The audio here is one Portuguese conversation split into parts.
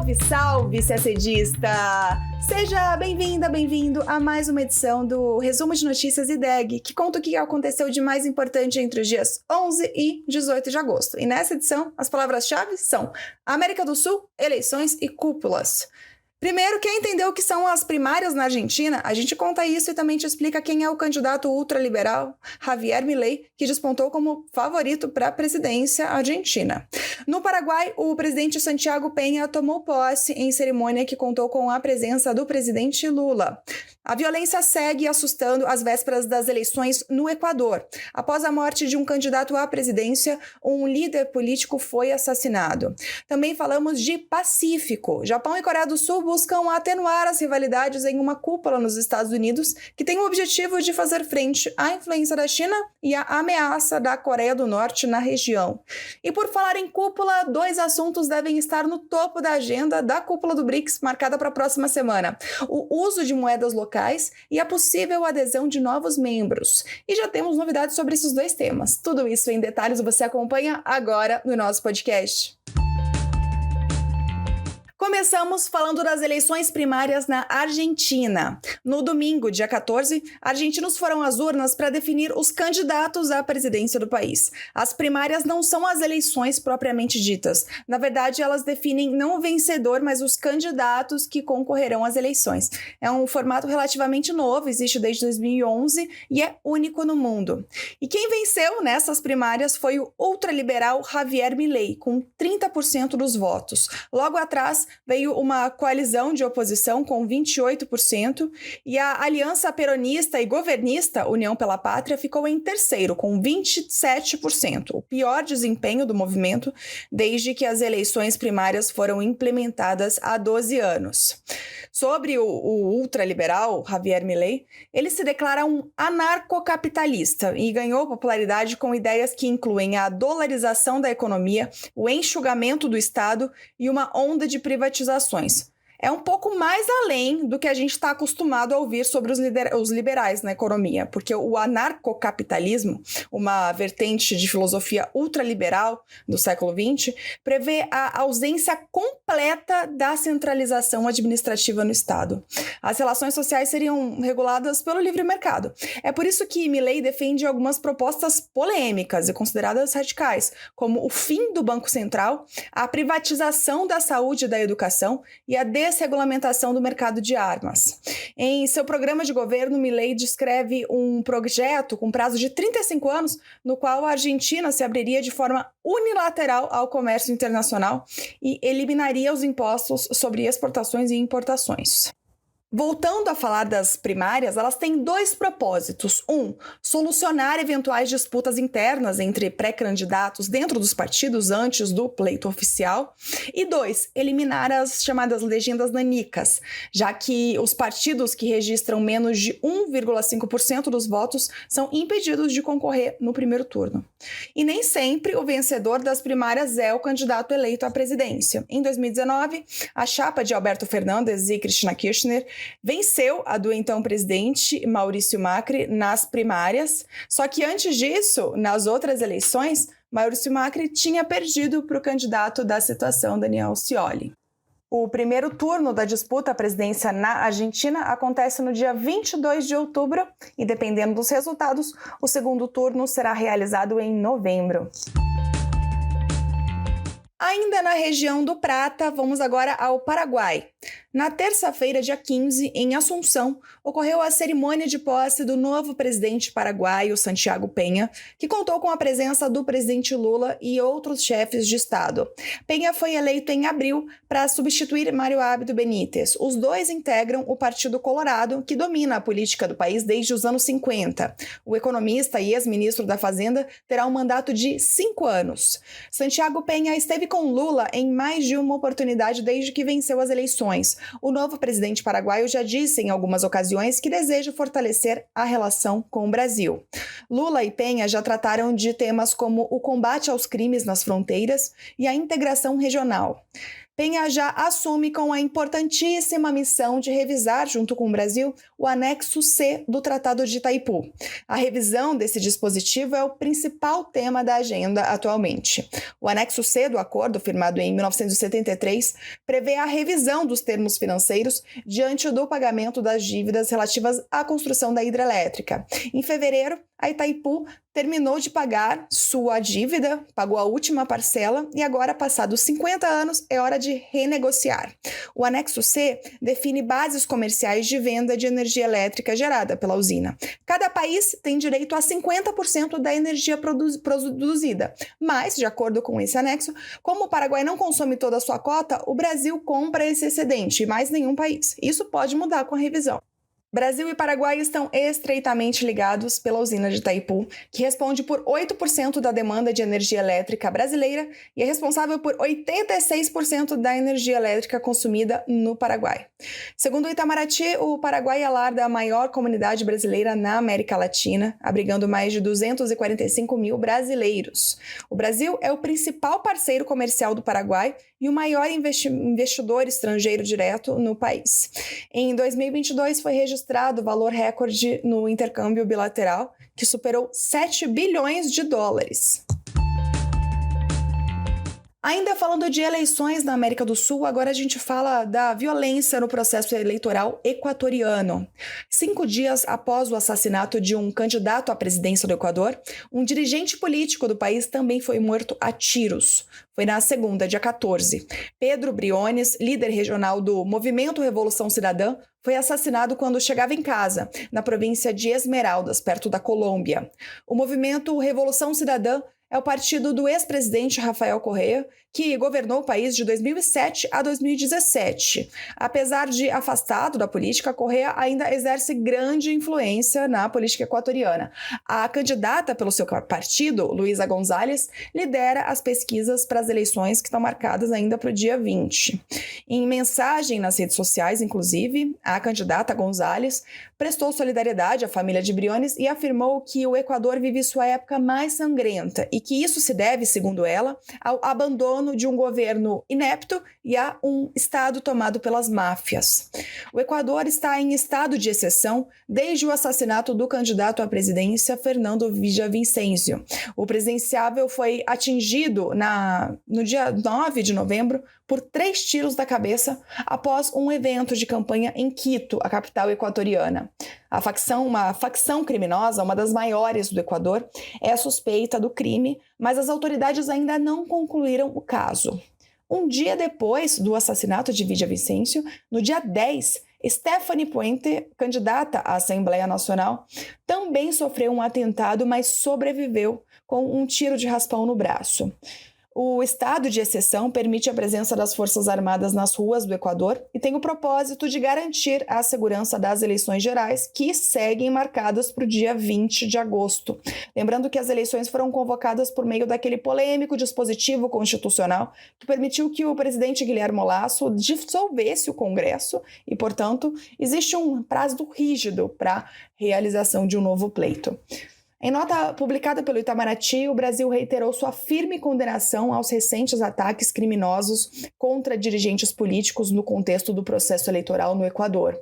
Salve, salve, CACDista! Seja bem-vinda, bem-vindo a mais uma edição do Resumo de Notícias IDEG, que conta o que aconteceu de mais importante entre os dias 11 e 18 de agosto. E nessa edição, as palavras-chave são América do Sul, eleições e cúpulas. Primeiro, quem entendeu o que são as primárias na Argentina, a gente conta isso e também te explica quem é o candidato ultraliberal Javier Milei, que despontou como favorito para a presidência argentina. No Paraguai, o presidente Santiago Peña tomou posse em cerimônia que contou com a presença do presidente Lula. A violência segue assustando às vésperas das eleições no Equador. Após a morte de um candidato à presidência, um líder político foi assassinado. Também falamos de Pacífico. Japão e Coreia do Sul buscam atenuar as rivalidades em uma cúpula nos Estados Unidos, que tem o objetivo de fazer frente à influência da China e à ameaça da Coreia do Norte na região. E por falar em cúpula, dois assuntos devem estar no topo da agenda da cúpula do BRICS, marcada para a próxima semana: o uso de moedas locais e a possível adesão de novos membros. E já temos novidades sobre esses dois temas. Tudo isso em detalhes você acompanha agora no nosso podcast. Começamos falando das eleições primárias na Argentina. No domingo, dia 14, argentinos foram às urnas para definir os candidatos à presidência do país. As primárias não são as eleições propriamente ditas. Na verdade, elas definem não o vencedor, mas os candidatos que concorrerão às eleições. É um formato relativamente novo, existe desde 2011 e é único no mundo. E quem venceu nessas primárias foi o ultraliberal Javier Milei, com 30% dos votos. Logo atrás, veio uma coalizão de oposição com 28% e a aliança peronista e governista União pela Pátria ficou em terceiro, com 27%, o pior desempenho do movimento desde que as eleições primárias foram implementadas há 12 anos. Sobre o ultraliberal Javier Milei, ele se declara um anarcocapitalista e ganhou popularidade com ideias que incluem a dolarização da economia, o enxugamento do Estado e uma onda de privatizações. É um pouco mais além do que a gente está acostumado a ouvir sobre os liberais na economia, porque o anarcocapitalismo, uma vertente de filosofia ultraliberal do século XX, prevê a ausência completa da centralização administrativa no Estado. As relações sociais seriam reguladas pelo livre mercado. É por isso que Milei defende algumas propostas polêmicas e consideradas radicais, como o fim do Banco Central, a privatização da saúde e da educação e a desregulamentação do mercado de armas. Em seu programa de governo, Milei descreve um projeto com prazo de 35 anos, no qual a Argentina se abriria de forma unilateral ao comércio internacional e eliminaria os impostos sobre exportações e importações. Voltando a falar das primárias, elas têm dois propósitos. Solucionar eventuais disputas internas entre pré-candidatos dentro dos partidos antes do pleito oficial. E 2, eliminar as chamadas legendas nanicas, já que os partidos que registram menos de 1,5% dos votos são impedidos de concorrer no primeiro turno. E nem sempre o vencedor das primárias é o candidato eleito à presidência. Em 2019, a chapa de Alberto Fernandes e Cristina Kirchner venceu a do então presidente Maurício Macri nas primárias, só que antes disso, nas outras eleições, Maurício Macri tinha perdido para o candidato da situação, Daniel Scioli. O primeiro turno da disputa à presidência na Argentina acontece no dia 22 de outubro e, dependendo dos resultados, o segundo turno será realizado em novembro. Ainda na região do Prata, vamos agora ao Paraguai. Na terça-feira, dia 15, em Assunção, ocorreu a cerimônia de posse do novo presidente paraguaio, Santiago Peña, que contou com a presença do presidente Lula e outros chefes de Estado. Peña foi eleito em abril para substituir Mário Abdo Benítez. Os dois integram o Partido Colorado, que domina a política do país desde os anos 50. O economista e ex-ministro da Fazenda terá um mandato de 5 anos. Santiago Peña esteve com Lula em mais de uma oportunidade desde que venceu as eleições. O novo presidente paraguaio já disse em algumas ocasiões que deseja fortalecer a relação com o Brasil. Lula e Peña já trataram de temas como o combate aos crimes nas fronteiras e a integração regional. Penha já assume com a importantíssima missão de revisar, junto com o Brasil, o anexo C do Tratado de Itaipu. A revisão desse dispositivo é o principal tema da agenda atualmente. O anexo C do acordo, firmado em 1973, prevê a revisão dos termos financeiros diante do pagamento das dívidas relativas à construção da hidrelétrica. Em fevereiro, a Itaipu terminou de pagar sua dívida, pagou a última parcela e agora, passados 50 anos, é hora de renegociar. O anexo C define bases comerciais de venda de energia elétrica gerada pela usina. Cada país tem direito a 50% da energia produzida, mas, de acordo com esse anexo, como o Paraguai não consome toda a sua cota, o Brasil compra esse excedente e mais nenhum país. Isso pode mudar com a revisão. Brasil e Paraguai estão estreitamente ligados pela usina de Itaipu, que responde por 8% da demanda de energia elétrica brasileira e é responsável por 86% da energia elétrica consumida no Paraguai. Segundo o Itamaraty, o Paraguai alarda a maior comunidade brasileira na América Latina, abrigando mais de 245 mil brasileiros. O Brasil é o principal parceiro comercial do Paraguai e o maior investidor estrangeiro direto no país. Em 2022, foi registrado o valor recorde no intercâmbio bilateral, que superou 7 bilhões de dólares. Ainda falando de eleições na América do Sul, agora a gente fala da violência no processo eleitoral equatoriano. 5 dias após o assassinato de um candidato à presidência do Equador, um dirigente político do país também foi morto a tiros. Foi na segunda, dia 14. Pedro Briones, líder regional do Movimento Revolução Cidadã, foi assassinado quando chegava em casa, na província de Esmeraldas, perto da Colômbia. O Movimento Revolução Cidadã é o partido do ex-presidente Rafael Correa, que governou o país de 2007 a 2017. Apesar de afastado da política, Correa ainda exerce grande influência na política equatoriana. A candidata pelo seu partido, Luísa González, lidera as pesquisas para as eleições que estão marcadas ainda para o dia 20. Em mensagem nas redes sociais, inclusive, a candidata González prestou solidariedade à família de Briones e afirmou que o Equador vive sua época mais sangrenta e que isso se deve, segundo ela, ao abandono de um governo inepto e a um Estado tomado pelas máfias. O Equador está em estado de exceção desde o assassinato do candidato à presidência Fernando Villavicencio. O presidenciável foi atingido no dia 9 de novembro por 3 tiros da cabeça após um evento de campanha em Quito, a capital equatoriana. Uma facção criminosa, uma das maiores do Equador, é suspeita do crime, mas as autoridades ainda não concluíram o caso. Um dia depois do assassinato de Villavicencio, no dia 10, Stephanie Puente, candidata à Assembleia Nacional, também sofreu um atentado, mas sobreviveu com um tiro de raspão no braço. O estado de exceção permite a presença das Forças Armadas nas ruas do Equador e tem o propósito de garantir a segurança das eleições gerais, que seguem marcadas para o dia 20 de agosto. Lembrando que as eleições foram convocadas por meio daquele polêmico dispositivo constitucional que permitiu que o presidente Guilherme Lasso dissolvesse o Congresso e, portanto, existe um prazo rígido para a realização de um novo pleito. Em nota publicada pelo Itamaraty, o Brasil reiterou sua firme condenação aos recentes ataques criminosos contra dirigentes políticos no contexto do processo eleitoral no Equador.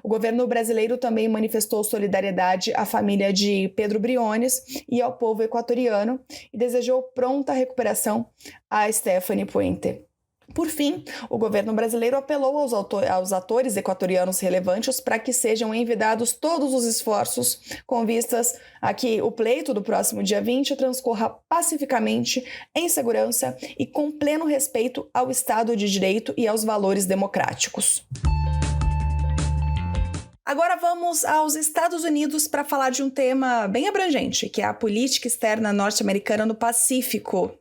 O governo brasileiro também manifestou solidariedade à família de Pedro Briones e ao povo equatoriano e desejou pronta recuperação a Stephanie Puente. Por fim, o governo brasileiro apelou aos atores equatorianos relevantes para que sejam envidados todos os esforços com vistas a que o pleito do próximo dia 20 transcorra pacificamente, em segurança e com pleno respeito ao Estado de Direito e aos valores democráticos. Agora vamos aos Estados Unidos para falar de um tema bem abrangente, que é a política externa norte-americana no Pacífico.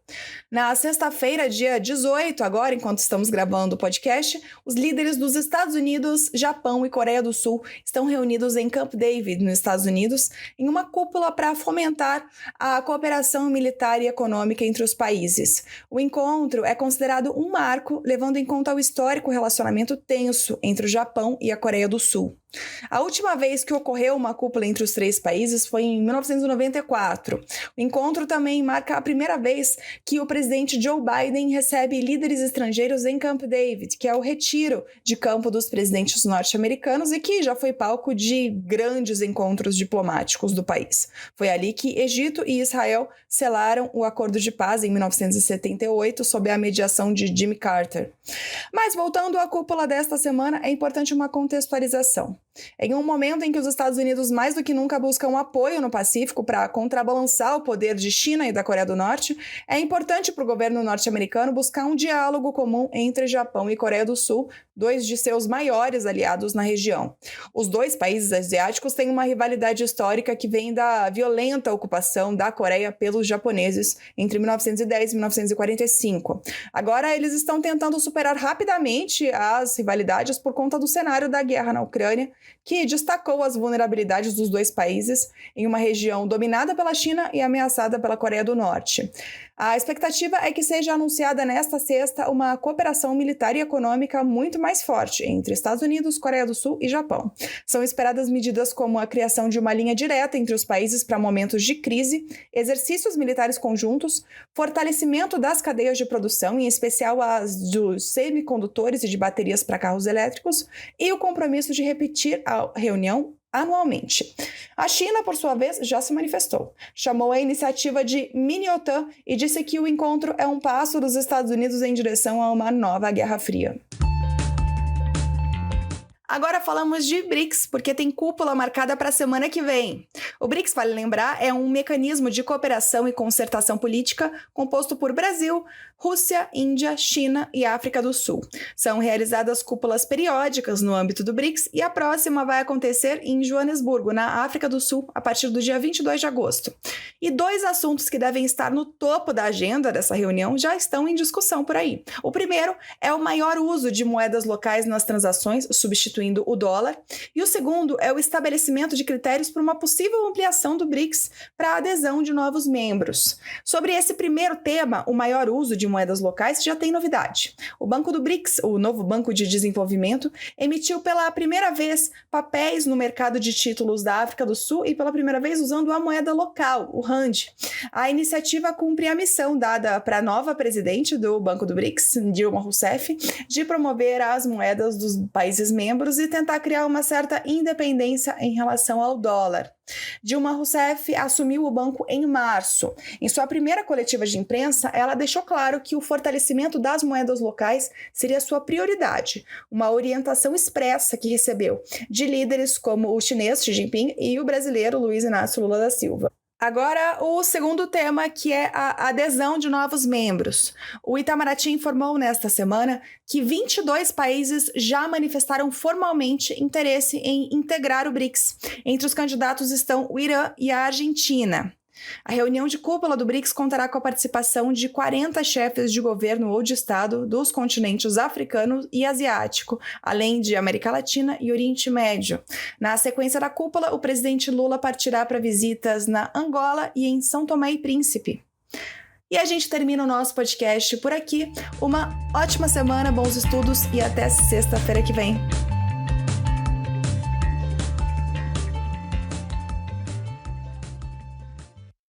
Na sexta-feira, dia 18, agora, enquanto estamos gravando o podcast, os líderes dos Estados Unidos, Japão e Coreia do Sul estão reunidos em Camp David, nos Estados Unidos, em uma cúpula para fomentar a cooperação militar e econômica entre os países. O encontro é considerado um marco, levando em conta o histórico relacionamento tenso entre o Japão e a Coreia do Sul. A última vez que ocorreu uma cúpula entre os 3 países foi em 1994. O encontro também marca a primeira vez que o presidente Joe Biden recebe líderes estrangeiros em Camp David, que é o retiro de campo dos presidentes norte-americanos e que já foi palco de grandes encontros diplomáticos do país. Foi ali que Egito e Israel selaram o acordo de paz em 1978, sob a mediação de Jimmy Carter. Mas voltando à cúpula desta semana, é importante uma contextualização. Em um momento em que os Estados Unidos mais do que nunca buscam apoio no Pacífico para contrabalançar o poder de China e da Coreia do Norte, é importante para o governo norte-americano buscar um diálogo comum entre Japão e Coreia do Sul, dois de seus maiores aliados na região. Os dois países asiáticos têm uma rivalidade histórica que vem da violenta ocupação da Coreia pelos japoneses entre 1910 e 1945. Agora, eles estão tentando superar rapidamente as rivalidades por conta do cenário da guerra na Ucrânia, que destacou as vulnerabilidades dos dois países em uma região dominada pela China e ameaçada pela Coreia do Norte. A expectativa é que seja anunciada nesta sexta uma cooperação militar e econômica muito mais forte entre Estados Unidos, Coreia do Sul e Japão. São esperadas medidas como a criação de uma linha direta entre os países para momentos de crise, exercícios militares conjuntos, fortalecimento das cadeias de produção, em especial as dos semicondutores e de baterias para carros elétricos, e o compromisso de repetir a reunião anualmente. A China, por sua vez, já se manifestou. Chamou a iniciativa de mini-OTAN e disse que o encontro é um passo dos Estados Unidos em direção a uma nova Guerra Fria. Agora falamos de BRICS, porque tem cúpula marcada para a semana que vem. O BRICS, vale lembrar, é um mecanismo de cooperação e concertação política composto por Brasil, Rússia, Índia, China e África do Sul. São realizadas cúpulas periódicas no âmbito do BRICS e a próxima vai acontecer em Joanesburgo, na África do Sul, a partir do dia 22 de agosto. E dois assuntos que devem estar no topo da agenda dessa reunião já estão em discussão por aí. O primeiro é o maior uso de moedas locais nas transações, substituindo o dólar, e o segundo é o estabelecimento de critérios para uma possível ampliação do BRICS para a adesão de novos membros. Sobre esse primeiro tema, o maior uso de moedas locais, já tem novidade. O Banco do BRICS, o novo Banco de Desenvolvimento, emitiu pela primeira vez papéis no mercado de títulos da África do Sul e pela primeira vez usando a moeda local, o RAND. A iniciativa cumpre a missão dada para a nova presidente do Banco do BRICS, Dilma Rousseff, de promover as moedas dos países membros e tentar criar uma certa independência em relação ao dólar. Dilma Rousseff assumiu o banco em março. Em sua primeira coletiva de imprensa, ela deixou claro que o fortalecimento das moedas locais seria sua prioridade, uma orientação expressa que recebeu de líderes como o chinês Xi Jinping e o brasileiro Luiz Inácio Lula da Silva. Agora, o segundo tema, que é a adesão de novos membros. O Itamaraty informou nesta semana que 22 países já manifestaram formalmente interesse em integrar o BRICS. Entre os candidatos estão o Irã e a Argentina. A reunião de cúpula do BRICS contará com a participação de 40 chefes de governo ou de Estado dos continentes africano e asiático, além de América Latina e Oriente Médio. Na sequência da cúpula, o presidente Lula partirá para visitas na Angola e em São Tomé e Príncipe. E a gente termina o nosso podcast por aqui. Uma ótima semana, bons estudos e até sexta-feira que vem.